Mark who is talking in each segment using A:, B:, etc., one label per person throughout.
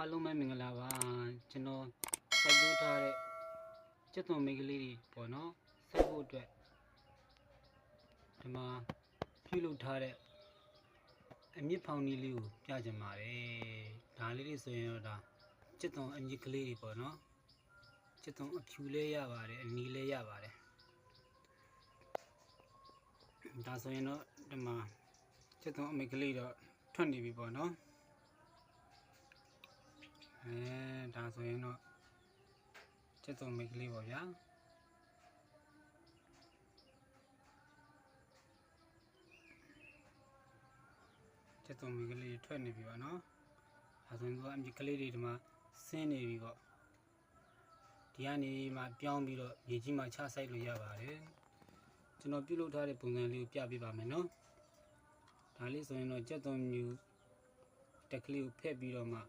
A: အားလုံးပဲမင်္ဂလာပါကျွန်တော်စိုက်ပျိုးထားတဲ့ကျက်သွန်မိန်းကလေးတွေပေါ့နော်စိုက်ဖို့အတွက်ဒီမှာပြုလုပ်ထားတဲ့အမြင့်ဖောင်ကြီးလေးကိုပြချင်ပါတယ်ဒါလေးတွေဆိုရင်တော့ဒါကျက်သွန်အမြင့်ကလေးတွေပေါ့နော်ကျက်သွန်အဖြူလေးရပါတယ်အနီးလေးရပါတယ်ဒါဆိုရင်တော့ဒီမှာကျက်သွန်အမြင့်ကလေးတော့ထွက်နေပြီပေါ့နော်ဒါဆိုရင်တော့ကျက်သွန်မိတ်ကလေးပေါ့ဗျာကျက်သွန်မိတ်ကလေးထွက်နေပြီပေါ့နော်ဒါဆိုရင်တော့အမြစ်ကလေးတွေဒီမှာဆင်းနေပြီပေါ့ဒီကနေမှပြောင်းပြီးတော့မြေကြီးမှာချဆိုင်လို့ရပါတယ်ကျွန်တော်ပြုလုပ်ထားတဲ့ပုံစံလေးကိုပြပေးပါမယ်နော်ဒါလေးဆိုရင်တော့ကျက်သွန်မြူတက်ကလေးကိုဖက်ပြီးတော့မှ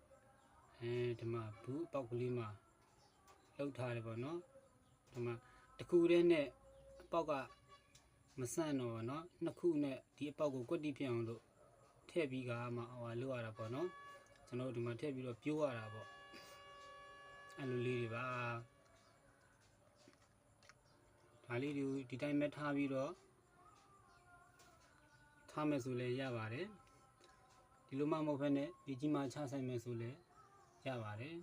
A: ဒီမှာဘူးအပေါက်ကလေးမှာလောက်ထားတယ်ပေါ့နော်ဒီမှာတစ်ခုတည်းနဲ့အပေါက်ကမဆန့်တော့เนาะနှစ်ခုနဲ့ဒီအပေါက်ကိုကွက်တိဖြစ်အောင်လို့ထည့်ပြီးကမှဟိုလောက်ရတာပေါ့နော်ကျွန်တော်ဒီမှာထည့်ပြီးတော့ပြိုးရတာပေါ့အဲ့လိုလေးတွေပါဒါလေးတွေဒီတိုင်းပဲထားပြီးတော့ထားမယ်ဆိုလည်းရပါတယ်ဒီလိုမှမဟုတ်ဘဲနဲ့ဒီကြီးမှချဆိုင်မယ်ဆိုလည်းရပါတယ်